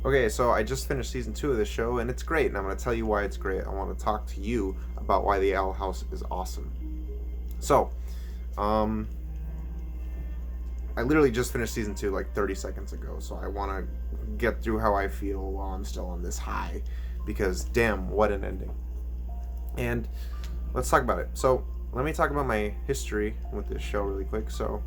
Okay, so I just finished season 2 of this show, and it's great, and I'm going to tell you why it's great. I want to talk to you about why the Owl House is awesome. So, um, I literally just finished season 2 like 30 seconds ago, so I want to get through how I feel while I'm still on this high, because damn, what an ending. And let's talk about it. So, let me talk about my history with this show really quick. So,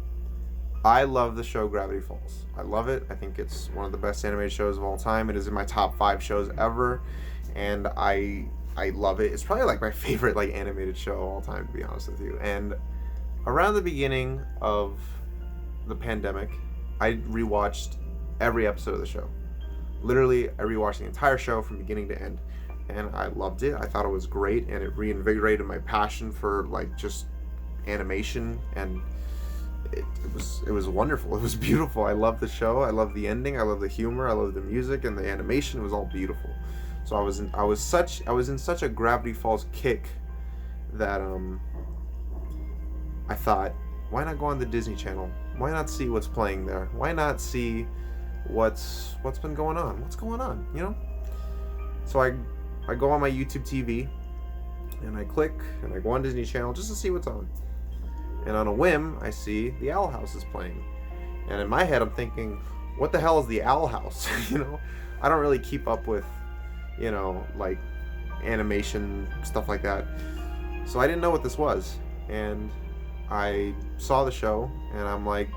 I love the show Gravity Falls. I love it. I think it's one of the best animated shows of all time. It is in my top 5 shows ever, and I love it. It's probably like my favorite like animated show of all time, to be honest with you. And around the beginning of the pandemic, I rewatched every episode of the show. Literally, I rewatched the entire show from beginning to end, and I loved it. I thought it was great, and it reinvigorated my passion for like just animation, and it was wonderful. It was beautiful. I love the show. I love the ending. I love the humor. I love the music and the animation. It was all beautiful. So I was in such a Gravity Falls kick that I thought, why not go on the Disney Channel? Why not see what's playing there? Why not see what's been going on? What's going on? You know? So I go on my YouTube TV and I click and I go on Disney Channel just to see what's on. And on a whim, I see the Owl House is playing. And in my head, I'm thinking, what the hell is the Owl House? You know, I don't really keep up with, you know, like animation, stuff like that. So I didn't know what this was. And I saw the show, and I'm like,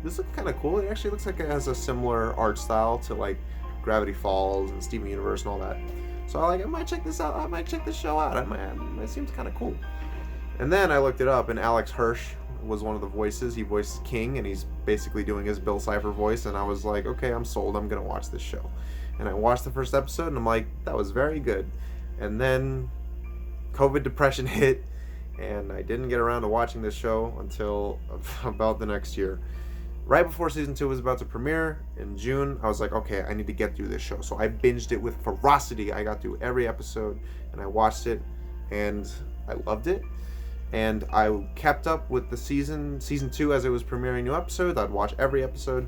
this looks kind of cool. It actually looks like it has a similar art style to like Gravity Falls and Steven Universe and all that. So I might check this out. I might check this show out. It seems kind of cool. And then I looked it up, and Alex Hirsch was one of the voices. He voiced King, and he's basically doing his Bill Cipher voice. And I was like, okay, I'm sold. I'm going to watch this show. And I watched the first episode, and I'm like, that was very good. And then COVID depression hit, and I didn't get around to watching this show until about the next year. Right before season 2 was about to premiere in June, I was like, okay, I need to get through this show. So I binged it with ferocity. I got through every episode, and I watched it, and I loved it. And I kept up with the season 2 as it was premiering new episodes. I'd watch every episode.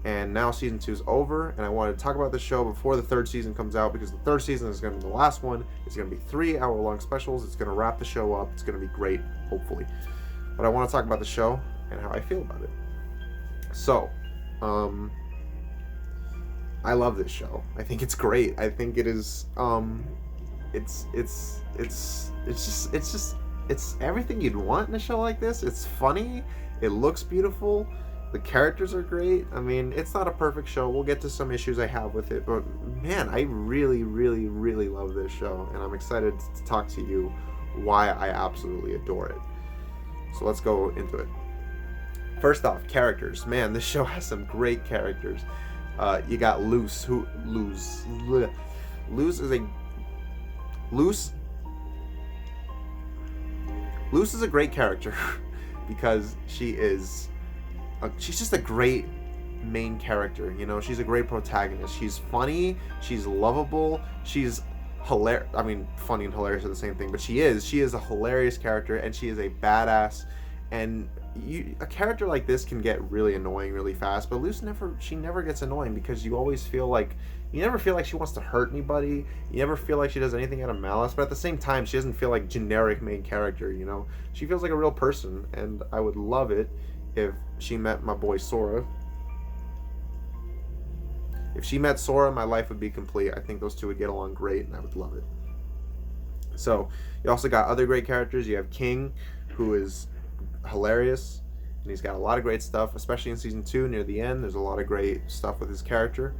And now season 2 is over, and I wanted to talk about the show before the third season comes out, because the third season is going to be the last one. It's going to be 3-hour-long specials. It's going to wrap the show up. It's going to be great, hopefully. But I want to talk about the show and how I feel about it. So, I love this show. I think it's great. I think it is. It's everything you'd want in a show like this. It's funny. It looks beautiful. The characters are great. I mean, it's not a perfect show. We'll get to some issues I have with it, but man, I really, really, really love this show, and I'm excited to talk to you why I absolutely adore it. So let's go into it. First off, characters. Man, this show has some great characters. You got Luce. Luce is a great character because she's just a great main character. You know, she's a great protagonist. She's funny. She's lovable. She's hilarious. I mean, funny and hilarious are the same thing, but she is a hilarious character, and she is a badass. And a character like this can get really annoying really fast, but Luce never gets annoying, because you never feel like she wants to hurt anybody. You never feel like she does anything out of malice, but at the same time, she doesn't feel like generic main character, you know? She feels like a real person, and I would love it if she met my boy Sora. If she met Sora, my life would be complete. I think those two would get along great, and I would love it. So, you also got other great characters. You have King, who is hilarious, and he's got a lot of great stuff, especially in season 2 near the end. There's a lot of great stuff with his character.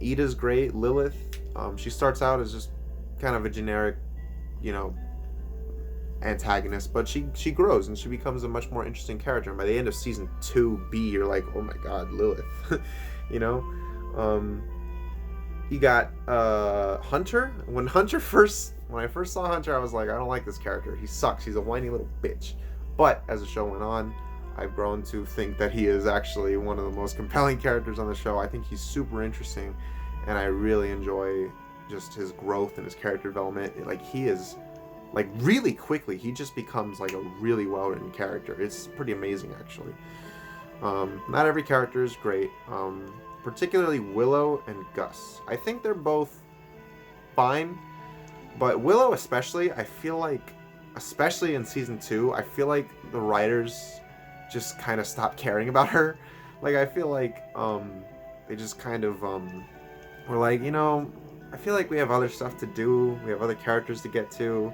Ida's great. Lilith, she starts out as just kind of a generic, you know, antagonist, but she grows and she becomes a much more interesting character, and by the end of season 2B, you're like, oh my god, Lilith. You know. You got Hunter. When I first saw Hunter, I was like, I don't like this character. He sucks. He's a whiny little bitch. But as the show went on, I've grown to think that he is actually one of the most compelling characters on the show. I think he's super interesting, and I really enjoy just his growth and his character development. Like, he is, like, really quickly, he just becomes like a really well-written character. It's pretty amazing, actually. Not every character is great. Particularly Willow and Gus. I think they're both fine, but Willow especially, I feel like, especially in season 2, I feel like the writers just kind of stopped caring about her. Like, I feel like they just kind of were like, I feel like we have other stuff to do. We have other characters to get to.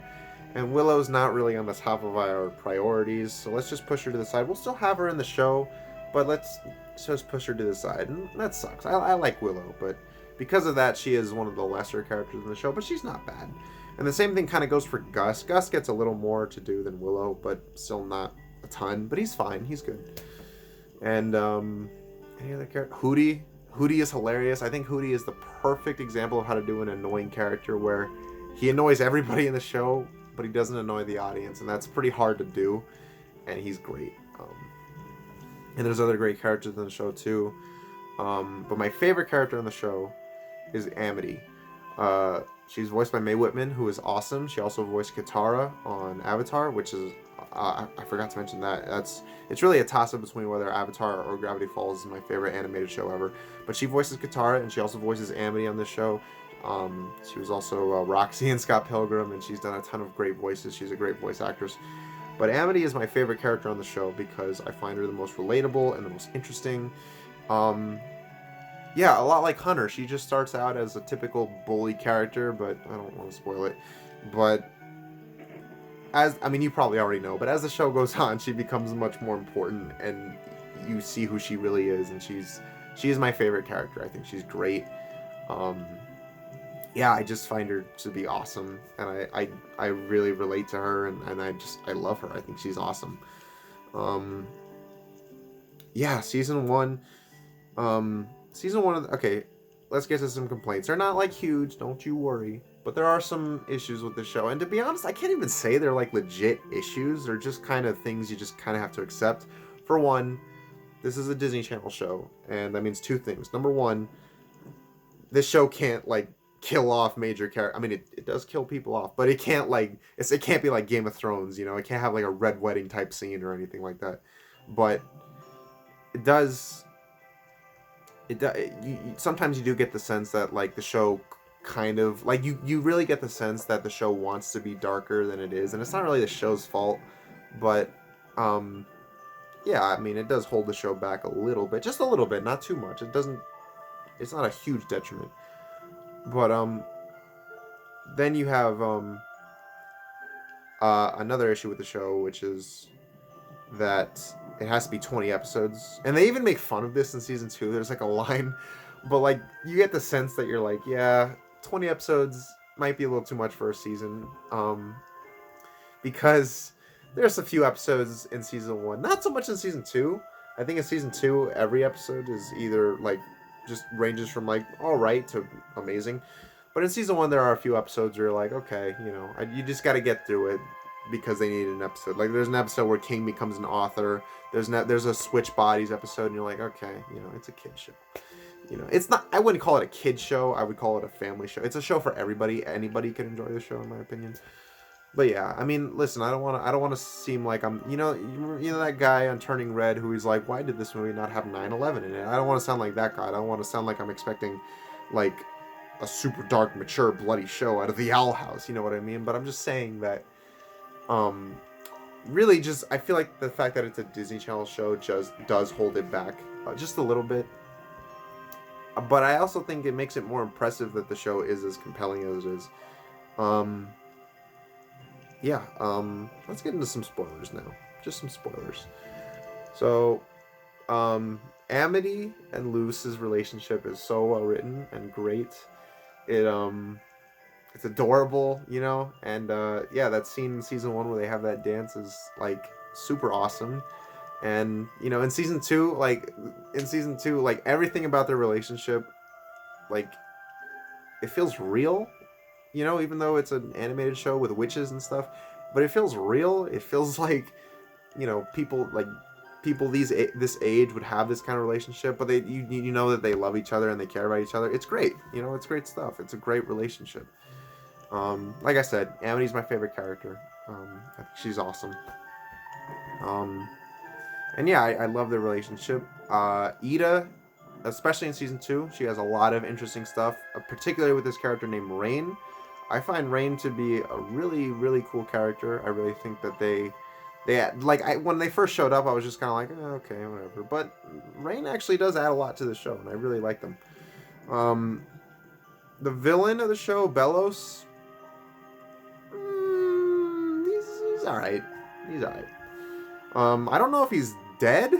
And Willow's not really on the top of our priorities, so let's just push her to the side. We'll still have her in the show, but let's just push her to the side. And that sucks. I like Willow, but because of that, she is one of the lesser characters in the show, but she's not bad. And the same thing kind of goes for Gus. Gus gets a little more to do than Willow, but still not a ton. But he's fine. He's good. And any other character? Hootie. Hootie is hilarious. I think Hootie is the perfect example of how to do an annoying character where he annoys everybody in the show, but he doesn't annoy the audience, and that's pretty hard to do, and he's great. And there's other great characters in the show too, but my favorite character in the show is Amity. She's voiced by Mae Whitman, who is awesome. She also voiced Katara on Avatar, which is I forgot to mention that. It's really a toss-up between whether Avatar or Gravity Falls is my favorite animated show ever. But she voices Katara, and she also voices Amity on this show. She was also Roxy in Scott Pilgrim, and she's done a ton of great voices. She's a great voice actress. But Amity is my favorite character on the show because I find her the most relatable and the most interesting. Yeah, a lot like Hunter. She just starts out as a typical bully character, but I don't want to spoil it. But you probably already know, but as the show goes on, she becomes much more important, and you see who she really is, and she is my favorite character. I think she's great. Yeah, I just find her to be awesome, and I really relate to her, and I love her. I think she's awesome. Yeah, season 1. Okay, let's get to some complaints. They're not like huge, don't you worry, but there are some issues with the show. And to be honest, I can't even say they're like legit issues. They're just kind of things you just kind of have to accept. For one, this is a Disney Channel show, and that means two things. Number one, this show can't like kill off major characters. I mean, it does kill people off, but it can't it can't be like Game of Thrones, it can't have like a red wedding type scene or anything like that. But it does. Sometimes you do get the sense that like the show kind of like you really get the sense that the show wants to be darker than it is, and it's not really the show's fault, but yeah, I mean, it does hold the show back a little bit, just a little bit, not too much. It's not a huge detriment. But then you have another issue with the show, which is that it has to be 20 episodes. And they even make fun of this in season 2. There's like a line, but like you get the sense that you're like, yeah, 20 episodes might be a little too much for a season. Because there's a few episodes in season 1, not so much in season 2. I think in season 2, every episode is either like just ranges from like all right to amazing. But in season 1, there are a few episodes where you're like, okay, you just got to get through it because they need an episode. Like there's an episode where King becomes an author. There's a Switch Bodies episode, and you're like, okay, it's a kid show. It's not. I wouldn't call it a kid show. I would call it a family show. It's a show for everybody. Anybody can enjoy the show, in my opinion. But yeah, I mean, listen, I don't want to seem like I'm, that guy on Turning Red who is like, why did this movie not have 9/11 in it? I don't want to sound like that guy. I don't want to sound like I'm expecting, like, a super dark, mature, bloody show out of the Owl House. You know what I mean? But I'm just saying that, really, just I feel like the fact that it's a Disney Channel show just does hold it back just a little bit. But I also think it makes it more impressive that the show is as compelling as it is. Yeah, let's get into some spoilers now. Just some spoilers. So, Amity and Luce's relationship is so well written and great. It's adorable, and yeah, that scene in season 1 where they have that dance is like super awesome. And in season 2, like everything about their relationship, like it feels real. Even though it's an animated show with witches and stuff, but it feels real. It feels like, people this age would have this kind of relationship, but you know that they love each other and they care about each other. It's great. It's great stuff. It's a great relationship. Like I said, Amity's my favorite character. I think she's awesome. And yeah, I love their relationship. Ida, especially in season 2, she has a lot of interesting stuff, particularly with this character named Rain. I find Rain to be a really, really cool character. I really think that when they first showed up, I was just kind of like, okay, whatever. But Rain actually does add a lot to the show, and I really like them. The villain of the show, Bellows, he's all right. He's all right. I don't know if he's dead,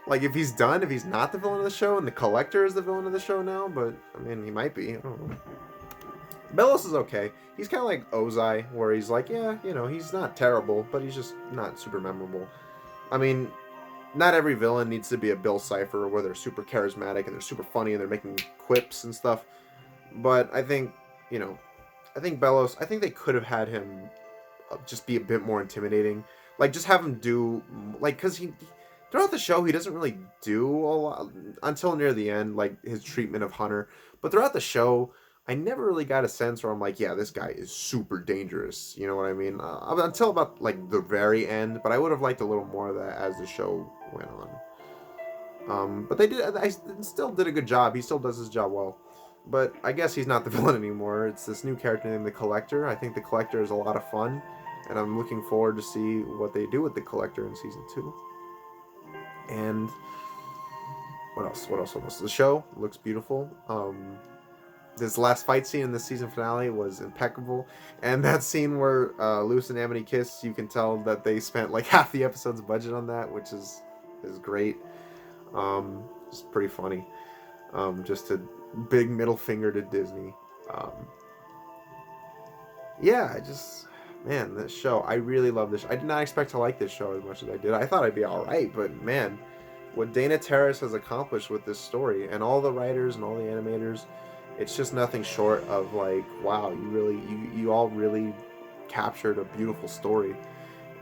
like if he's done, if he's not the villain of the show, and the Collector is the villain of the show now. But I mean, he might be. I don't know. Bellows is okay. He's kind of like Ozai, where he's like, yeah, he's not terrible, but he's just not super memorable. I mean, not every villain needs to be a Bill Cipher where they're super charismatic and they're super funny and they're making quips and stuff. But I think, Bellows, I think they could have had him just be a bit more intimidating. Like, just have him do, like, because throughout the show, he doesn't really do a lot until near the end, like his treatment of Hunter. But throughout the show, I never really got a sense where I'm like, yeah, this guy is super dangerous. You know what I mean? Until about like the very end, but I would have liked a little more of that as the show went on. But I still did a good job. He still does his job well. But I guess he's not the villain anymore. It's this new character named the Collector. I think the Collector is a lot of fun, and I'm looking forward to see what they do with the Collector in season 2. And what else? The show looks beautiful. This last fight scene in the season finale was impeccable, and that scene where Luce and Amity kiss, you can tell that they spent like half the episode's budget on that, which is great. It's pretty funny. Just a big middle finger to Disney. Man, this show, I really love this. I did not expect to like this show as much as I did. I thought I'd be all right, but man, what Dana Terrace has accomplished with this story, and all the writers and all the animators, it's just nothing short of like, wow, you all really captured a beautiful story.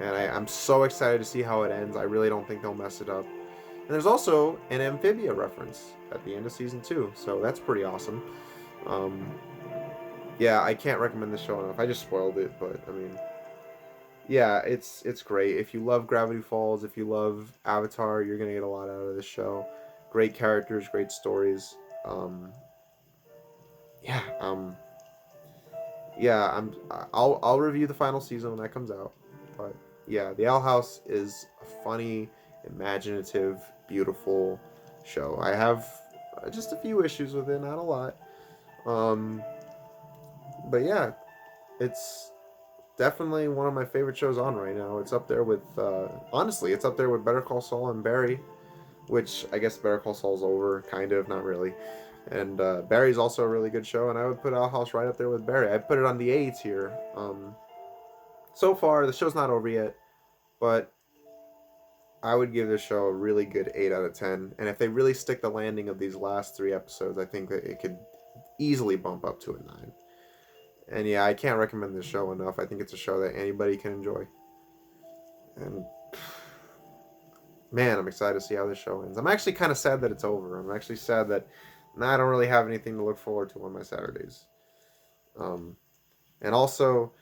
And I'm so excited to see how it ends. I really don't think they'll mess it up. And there's also an Amphibia reference at the end of season 2, so that's pretty awesome. Yeah, I can't recommend this show enough. I just spoiled it, but I mean, yeah, it's great. If you love Gravity Falls, if you love Avatar, you're gonna get a lot out of this show. Great characters, great stories. I'll review the final season when that comes out. But yeah, The Owl House is a funny, imaginative, beautiful show. I have just a few issues with it, not a lot. But yeah, it's definitely one of my favorite shows on right now. It's up there with, honestly, it's up there with Better Call Saul and Barry, which I guess Better Call Saul's over, kind of, not really. And Barry's also a really good show, and I would put Owl House right up there with Barry. I'd put it on the A tier. So far, the show's not over yet, but I would give this show a really good 8 out of 10. And if they really stick the landing of these last 3 episodes, I think that it could easily bump up to a 9. And yeah, I can't recommend this show enough. I think it's a show that anybody can enjoy. And man, I'm excited to see how this show ends. I'm actually kind of sad that it's over. I'm actually sad that I don't really have anything to look forward to on my Saturdays. And also,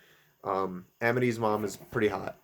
Amity's mom is pretty hot.